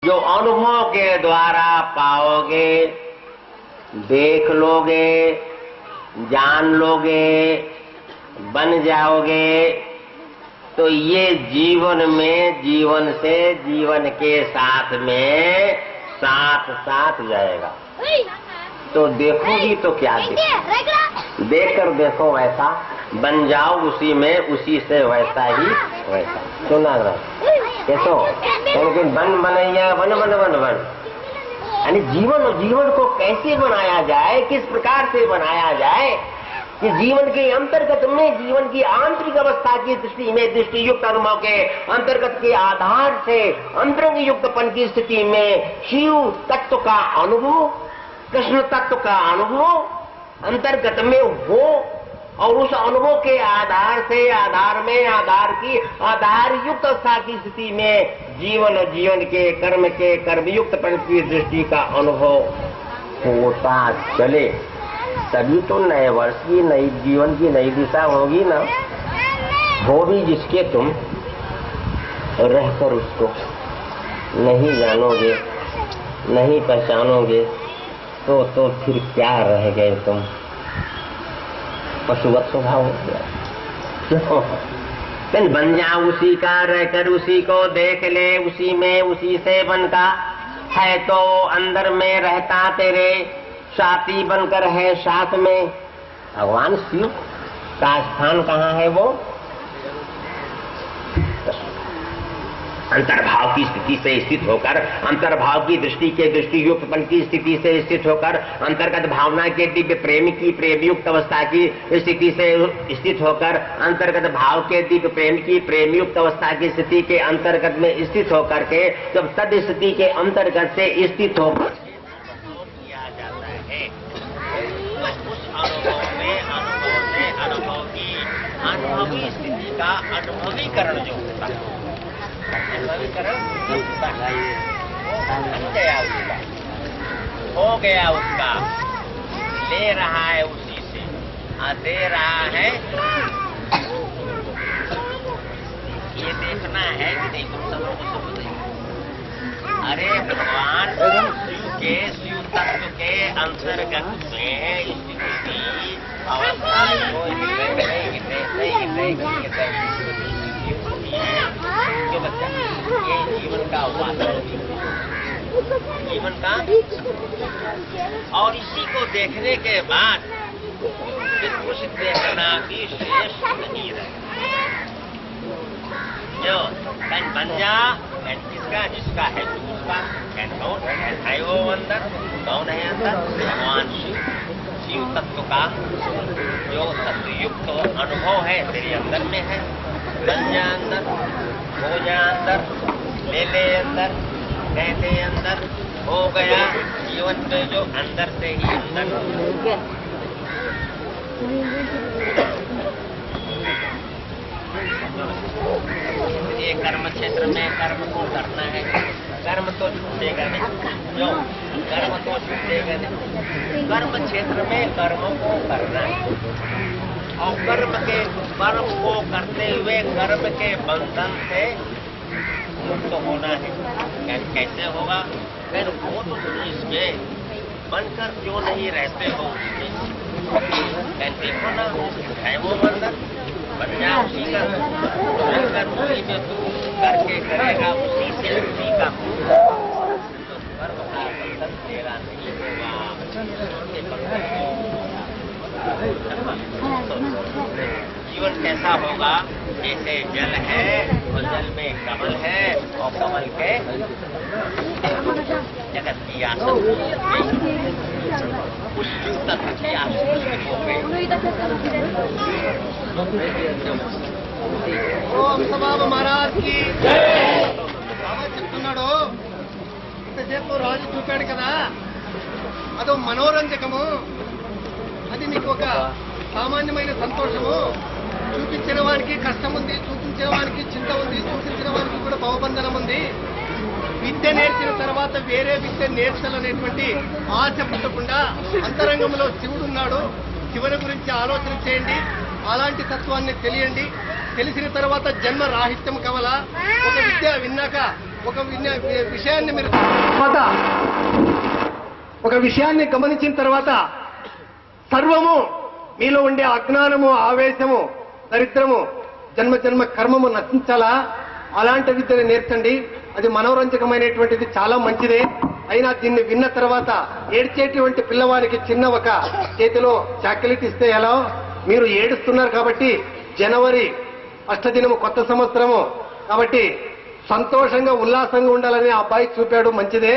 जो अनुभव के द्वारा पाओगे, देख लोगे, जान लोगे, बन जाओगे, तो ये जीवन में जीवन से जीवन के साथ में साथ साथ जाएगा। तो देखोगी तो क्या देखो, देखकर देखो वैसा, बन जाओ उसी में, उसी से वैसा ही वैसा। सुना कैसो बन बनैया बन बन बन बन, यानी जीवन को कैसे बनाया जाए, किस प्रकार से बनाया जाए कि जीवन के अंतर्गत में, जीवन की आंतरिक अवस्था की दृष्टि में, दृष्टि युक्त अनुभव के अंतर्गत के आधार से अंतरंग युक्तपन की स्थिति में शिव तत्व का अनुभव, कृष्ण तत्व का अनुभव अंतर्गत में हो, और उस अनुभव के आधार से आधार में आधार की आधार युक्त अवस्था की स्थिति में जीवन के कर्मयुक्तपन की दृष्टि का अनुभव होता चले, तभी तो नए वर्ष की, नई जीवन की नई दिशा होगी ना। वो भी जिसके तुम रहकर उसको नहीं जानोगे, नहीं पहचानोगे, तो फिर क्या रह गए तुम, पशुवत स्वभाव हो गया। बन जा उसी का, रहकर उसी को देख ले, उसी में उसी से बनता है, तो अंदर में रहता तेरे साथी बनकर है साथ में। भगवान शिव का स्थान कहाँ है? वो अंतर्भाव की स्थिति से स्थित होकर, अंतर्भाव की दृष्टि के दृष्टि युक्तपन की स्थिति से स्थित होकर, अंतर्गत भावना के दिव्य प्रेम की प्रेम युक्त अवस्था की स्थिति से स्थित होकर, अंतर्गत भाव के दिव्य प्रेम की प्रेम युक्त अवस्था की स्थिति के अंतर्गत में स्थित होकर के, जब तद स्थिति के अंतर्गत से स्थित होकर किया जाता है, तो उस अनुभव में अनुभव की अनुभवी स्थिति का अनुभवीकरण जो होता है, हो गया उसका, ले रहा है उसी से, दे रहा है। ये देखना है कि नहीं, तुम सब लोग समझ। अरे भगवान शिव तत्व के अंतर्गत में स्थिति अवस्था जो बच्चा ये जीवन का जीवन का, और इसी को देखने के बाद फिर कुछ देखना भी श्रेष्ठ नहीं रहे। जो बन जा, किसका, जिसका है तो उसका, कौन है वो अंदर, कौन है अंदर? भगवान शिव तत्व का जो तत्वयुक्त अनुभव है तेरे अंदर में है। बन जा अंदर, हो जा अंदर, ले ले अंदर, कहते अंदर, हो गया जीवन में जो अंदर से ही अंदर। ये कर्म क्षेत्र में कर्म को करना है, कर्म तो छूटेगा नहीं, जो कर्म तो छूटेगा नहीं, कर्म क्षेत्र में कर्म को करना है, और कर्म को करते हुए कर्म के बंधन से मुक्त होना है। कैसे होगा? फिर वो तो इसमें बनकर क्यों नहीं रहते हो, देखो ना है वो बंधन, बन जा उसी का, बनकर उसी में तू करके करेगा, उसी से उसी का तो कर्म का बंधन तेरा नहीं होगा। जीवन कैसा होगा? जैसे जल है और जल में कमल है, और कमल के जगत की आसन उस शिव तत्व की आसन हो गई। ओम सबाब महाराज की బాబా చెప్తున్నాడు. ఇంతసేపు రాజు చూపాడు కదా, అదో మనోరంజకము, అది మీకు ఒక సామాన్యమైన సంతోషము. చూపించిన వానికి కష్టం ఉంది, చూపించిన వానికి చింత ఉంది, చూపించిన వానికి కూడా భవబంధనం ఉంది. విద్య నేర్చిన తర్వాత వేరే విద్య నేర్చాలనేటువంటి ఆశ పుట్టకుండా అంతరంగంలో శివుడు ఉన్నాడు. శివుని గురించి ఆలోచన చేయండి, అలాంటి తత్వాన్ని తెలియండి. తెలిసిన తర్వాత జన్మ రాహిత్యం కవల. ఒక విద్య విన్నాక ఒక విషయాన్ని మీరు తర్వాత ఒక విషయాన్ని గమనించిన తర్వాత సర్వము మీలో ఉండే అజ్ఞానము, ఆవేశము, దరిద్రము, జన్మ జన్మ కర్మము నశించాలా అలాంటి విద్యను నేర్చండి. అది మనోరంజకమైనటువంటిది, చాలా మంచిదే. అయినా దీన్ని విన్న తర్వాత ఏడ్చేటువంటి పిల్లవానికి చిన్న ఒక చేతిలో చాక్లెట్ ఇస్తే ఎలా? మీరు ఏడుస్తున్నారు కాబట్టి జనవరి అష్టదినము కొత్త సంవత్సరము కాబట్టి సంతోషంగా ఉల్లాసంగా ఉండాలని ఆ అబ్బాయి చూపాడు, మంచిదే.